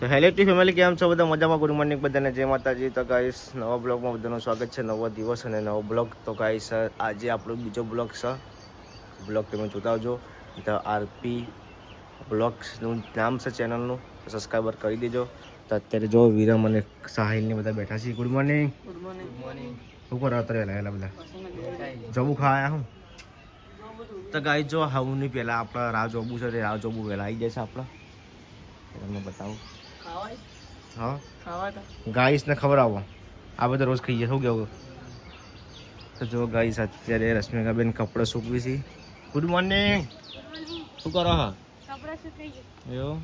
તો hello T family, કેમ છો બધા? મજામાં? ગુડ મોર્નિંગ બધાને, જય માતાજી. તો ગાઈસ નવા બ્લોગમાં બધાનું સ્વાગત છે. નવો દિવસ અને નવો બ્લોગ. તો ગાઈસ આજે આપણો બીજો બ્લોગ છે. બ્લોગ તમે જોતા આવજો. ધ આરપી બ્લોગ્સનું નામ છે ચેનલનું, સબસ્ક્રાઈબર કરી દેજો. તો અત્યારે જો વિરમ અને સાહિલને બધા બેઠા છે. Good morning. Good morning. શું કરો અત્યારે એલા બધા? જવું ખાયા હું? તો ગાઈસ જો હું નહીં પહેલાં આપણા રાહ જોબુ છે, રાહ જોબુ વહેલા આવી જશે આપણા. તમને બતાવું. હા, ગાઈસ ને ખબર આવો આ બધા રોજ ખાઈએ. શું કેવું? તો જો ગાઈસ અત્યારે રશ્મિકાબેન કપડાં સૂકવી છે. Good morning. શું કરો? હા, એવું.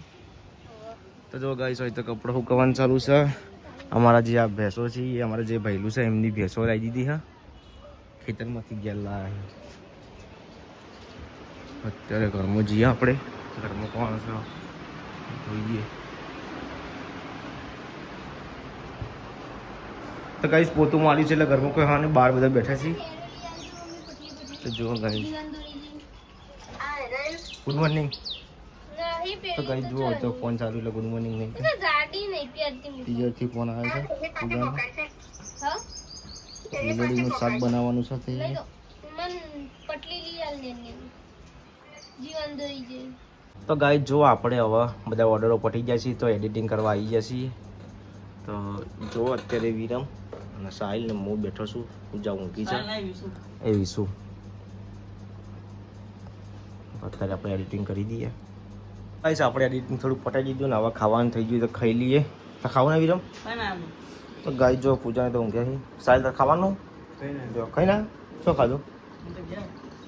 તો જો ગાઈસ હોય તો કપડાં સુકવવાનું ચાલુ છે. અમારા જે આ ભેંસો છે, એ અમારા જે ભૈલું છે એમની ભેંસો લાવી દીધી. હા, ખેતરમાંથી ઘેર લાવ્યા. અત્યારે ઘરમાં જઈએ આપણે. ઘરમાં કોણ છે જોઈએ. તો ગાઈસ પોતું માર્યું છે એટલે ઘરમાં કોઈ હા ને બહાર બધા બેઠા છે. તો જુઓ ગાઈસ. Good morning. તો ગાઈસ જુઓ તો ફોન ચાલુ એટલે ગુડ મોર્નિંગ નહીં. પિયરથી ફોન આવે છે. મેલોડીનું શાક બનાવવાનું છે. તો ગાઈસ જો આપણે હવે બધા ઓર્ડરો પટી ગયા છે, તો એડિટિંગ કરવા આવી ગયા છીએ. તો જો અત્યારે વિરમ અને સાહિલ ને હું બેઠો છું. પૂજા ઊંઘી છે એ વિશું. અત્યારે આપણે એડિટિંગ કરી દઈએ. ગાઈસ આપણે એડિટિંગ થોડું પટાઈ દીધું ને હવે ખાવાનું થઈ ગયું તો ખાઈ લઈએ. તો ખાવું ને વિરમ? તો ગાઈસ જો પૂજાને તો ઊંઘ્યા છે. સાહિલ તો ખાવાનું જો ખાઈ ના. શું ખાધું?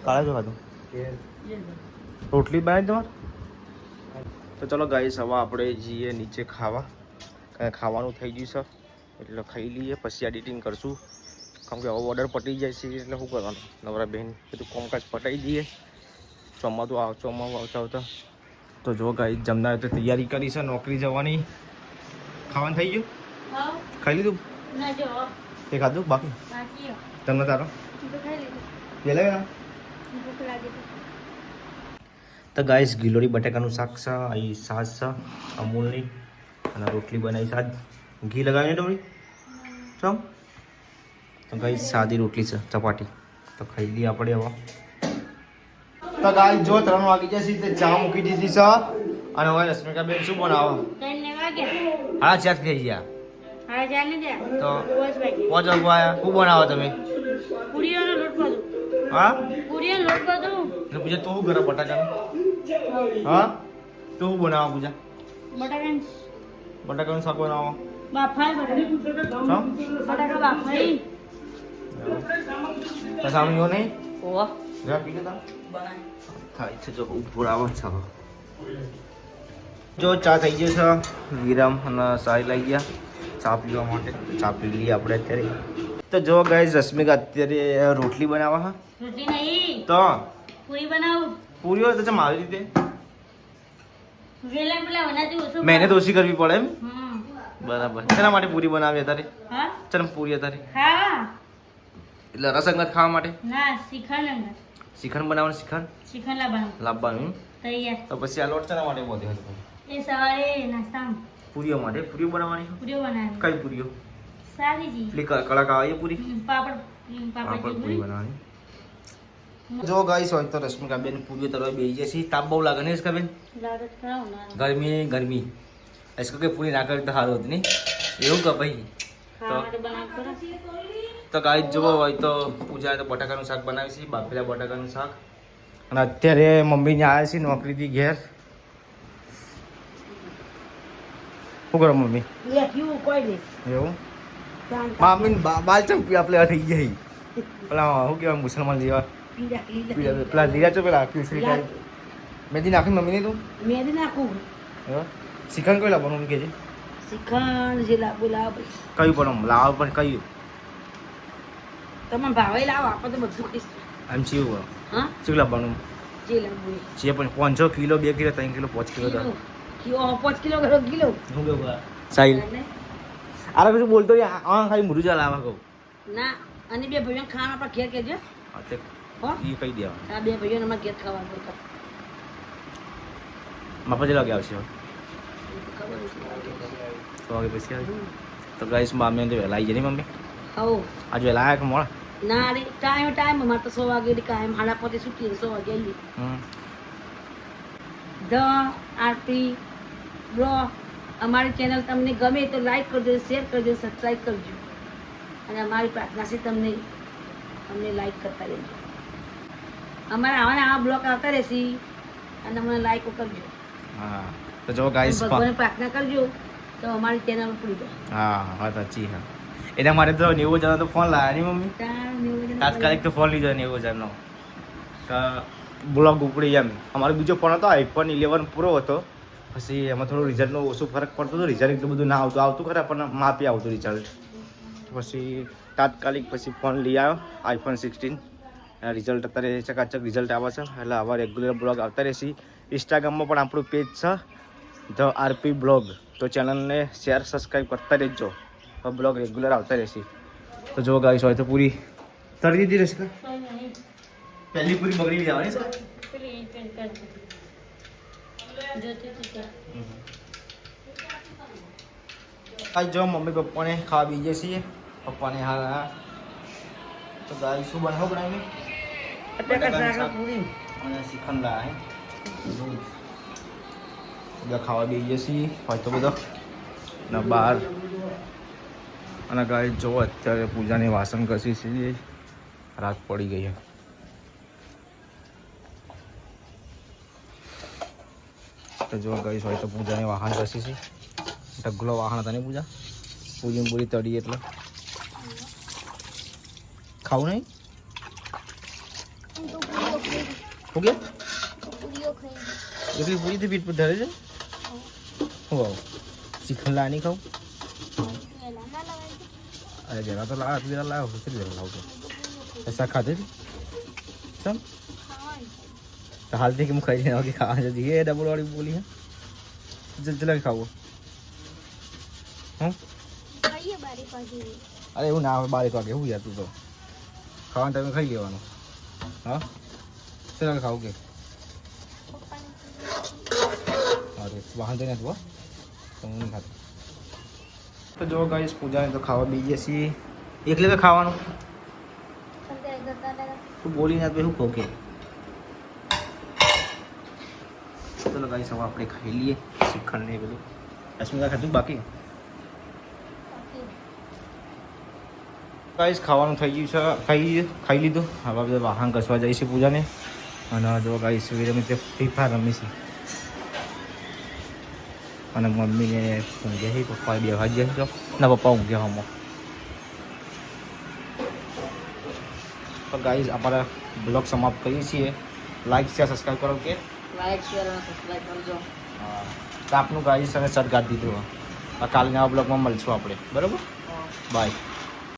કાલે શું ખાધું? રોટલી બનાવી તમારે? તો ચલો ગાઈસ હવે આપણે જઈએ નીચે ખાવા. ખાવાનું થઈ ગયું છે એટલે ખાઈ લઈએ, પછી એડિટિંગ કરશું. કારણ કે હવે ઓર્ડર પટી જાય છે એટલે શું કરવાનું? નવરા બહેન બધું કોમકાજ પટાઈ દઈએ. ચોમાસું આવતા આવતા. તો જો ગાઈસ જમનાર તો તૈયારી કરી છે નોકરી જવાની. ખાવાનું થઈ ગયું? ખાઈ લીધું? એ ખાધું બાકી? તમને તારો પેલા તો ગાઈસ ગિલોરી બટાકાનું શાક છે, અહીં છાશ છે અમૂલની, અને રોટલી બનાવી છે. ઘી લગાવીને ડમરી ચમ. તો ગાઈસ સાદી રોટલી છે, ચપાટી. તો ખાઈ લઈએ આપણે હવે. તો ગાઈસ જો 3 વાગી જશે તે ચા મૂકી દીધી છે. અને હવે રશ્મિકાબેન શું બનાવો? 4:30 થઈ ગયા. તો 5 વાગ્યા. શું બનાવો તમે? પૂરીઓનો લોટ બધું. હા, પૂરીઓનો લોટ બધું. ને પૂજા તો શું કરે બટાકાનું? હા, તો શું બનાવો પૂજા? બટાકાનું શાક બનાવો. બાફાઈ બટાકા. બટાકા બાફાઈ. તો સામે નહીં ઓવા જરા પી લેતા બનાય થાય છે. જો ઉપર આવે છે. જો ચા થઈ ગયો છે. વિરામ અને સારી લઈ ગયા ચા પીવા માટે. ચા પી લઈએ આપણે અત્યારે. તો જો ગાઈસ રશ્મિકા અત્યારે રોટલી બનાવવા. હા, રોટલી નહીં તો પૂરી બનાવું. પૂરીઓ તો મારી રીતે વેલા પેલા વનાથી ઓછું મહેનત ઓછી કરવી પડે એમ. બરાબર. શેના માટે પૂરી બનાવી અત્યારે? હા, ચાલ પૂરી અત્યારે ખાવા એટલે રસંગત ખાવા માટે. ના શ્રીખંડ અંદર. શ્રીખંડ બનાવવાનું. શ્રીખંડ લાવવાનું. તૈયાર. તો પછી આ લોટ શેના માટે બોધ્યો હતો? એ સવારે નાસ્તામાં પૂરીઓ માટે. પૂરીઓ બનાવવાની. પૂરીઓ બનાવી. કઈ પૂરીઓ? સાદી જી પેલી કડક આવે એ પૂરી? પાપડ પાપડ પૂરી બનાવવાની. જો ગાઈસ હોય તો રશ્મિકાબેન પૂરીઓ તરફ બેસી જશે. તાપ બહુ લાગે ને રશ્મિકાબેન? લાડત ખાવ ના ગરમી ऐसे કે પૂરી ના કરી તો સારું હતું નહીં એવું કે ભાઈ? ખાવા માટે બનાવ કરો. તો ગાઈસ જોવો હોય તો પૂજા તો બટાકાનું શાક બનાવી છે, બાફેલા બટાકાનું શાક. અને અત્યારે મમ્મીને આવ્યા છે નોકરીથી ઘેર. શું કરો મમ્મી? એવું મમ્મી બાલ ચંપી આપણે થઈ ગઈ. પેલા શું કહેવાય મુસલમાન જેવા પેલા લીલા છો પેલા કેસરી ટાઈપ મેદી નાખી મમ્મીને તું? મેદી નાખું. શ્રીખંડ કયું લાવવાનું કે છે? શ્રીખંડ જે લાવો લાવો કયું પણ લાવ પણ કયું? તમને ભાવે લાવો, આપણે તો બધું ખાઈશું. આમ ચીવું હા, શું લાવવાનું? જે લાવવું એ. જે પણ 500 kilo 2 kilo 3 kilo 5 kilo kilo 5 kilo કરો કિલો. શું કેવું સાહિલ? આરે કશું બોલતો નહીં. હા, ખાલી મુરુજા લાવવા કહું ના, અને બે ભાઈઓ ખાવાનું આપણે ઘેર કહેજો. હા તે હો, એ કહી દેવા. આ બે ભાઈઓને અમારે ઘેર ખાવાનું. માપા જે લાગે આવશે તો ખબર નથી. 6 વાગે પછી આવજો. તો ગાઈસ મમ્મી તો વહેલા આવી જાય ને મમ્મી? હઉ આજે વહેલા આવ્યા કે મોડા? ના રે ટાઈમ અમારે તો 6 વાગે કાયમ 5:30 છૂટીએ 6 વાગે આવીએ. ધ આરતી બ્લોગ અમારી ચેનલ તમને ગમે તો લાઈક કરજો, શેર કરજો, સબસ્ક્રાઈબ કરજો અને અમારી પ્રાર્થના છે તમને અમને લાઈક કરતા રહેજો. અમારા આવા બ્લોગ આવતા રહેશે અને અમને લાઈક કરજો. હા તો જો ગાઈસ ભગવાનને પ્રાર્થના કરજો તો અમારી ચેનલ ઉપડી જાય. હા હા સાચી હા. એના માટે તો 90,000 તો ફોન લાવ્યા નહીં મમ્મી? તાત્કાલિક તો ફોન લીધો 90,000 નો. તો બ્લોગ ઉપડી એમ. અમારો બીજો ફોન હતો iPhone 11 પ્રો હતો. પછી એમાં થોડું રિઝલ્ટનો ઓછો ફરક પડતો હતો. રિઝલ્ટ એટલું બધું ના આવતું ખરા પણ માપી આવતું રિઝલ્ટ. પછી તાત્કાલિક પછી ફોન લઈ આવ્યો iPhone 16. રિઝલ્ટ અત્યારે ચકાચક રિઝલ્ટ આવે છે. એટલે આવા રેગ્યુલર બ્લોગ આવતા રહેશે. ઇન્સ્ટાગ્રામમાં પણ આપણું પેજ છે ધ આરપી બ્લોગ. તો ચેનલને શેર સબસ્ક્રાઈબ કરતા રહેજો. તો બ્લોગ રેગ્યુલર આવતા રહેશે. તો જો ગાઈસ હોય તો પૂરી તળી દીધી રહેશે. પહેલી પૂરી બગડી જવાની છે. પેલી પેન્ટ કરી જોતી હતી ત્યાં. આજ જો મમ્મી પપ્પાને ખાવા બીજે છીએ. પપ્પાને હા તો ગાય શું બનાવો બનાવી અને શ્રીખંડ લાયા બધા ખાવા બીજે છીએ હોય તો બધા ને બહાર. અને ગાય જો અત્યારે પૂજાની વાસણ ઘસી છીએ. રાત પડી ગઈ. તો જો ગઈ હોય તો પૂજાને વાહન ઘસી છે. ઢગલો વાહન હતા ને પૂજા. પૂરી પૂરી તળી એટલે ખાવું નહીં. ઓકે એટલી પૂરીથી પીઠ પર ધરે છે. હું આવું શ્રીખંડ લા નહીં ખાવું? અરે જરા તો લાવ જરા લાવ હુસરી જરા લાવ તો ऐसा खाते थे सब तो हालती कि मुखाई जाओ कि खा जाती है डबल वाली बोली है जल्दी खाओ. હું અરે એવું ના આવે 12 વાગે હું યાર તું તો ખાવાનું ટાઈમે ખાઈ લેવાનું. હા ચાલ ખાવું કે અરે વાહન તો નથી હું નહીં ખાતો. તો જો ગાઈસ પૂજાને તો ખાવા બીજે છીએ. એકલે કે ખાવાનું તું બોલી ના તો શું કહું કે ચલો ગાઈસ હવે આપણે ખાઈ લઈએ શ્રીખંડ ને બધું. અસ્મિતા ખાધું બાકી? ગાઈસ ખાવાનું થઈ ગયું છે. ખાઈ લીધું. હવે બધા વાહન ઘસવા જઈશું પૂજાને. અને જો ગાઈસ વિરમી તે ફ્રી ફાયર રમી છે. અને મમ્મીને ઊંઘ્યા છે. પપ્પા બે વાગ્યા છે ના પપ્પા ઊંઘ્યા હમો. તો ગાઈસ આપણે બ્લોગ સમાપ્ત કરીએ છીએ. લાઈક શેર સબસ્ક્રાઈબ કરો કે લાઈક શેર અને સબસ્ક્રાઈબ કરજો. હા તો આપનું ગાઈસ અને સર ગાડી દીધું. કાલે નવા બ્લોગમાં મળશું આપણે. બરાબર બાય.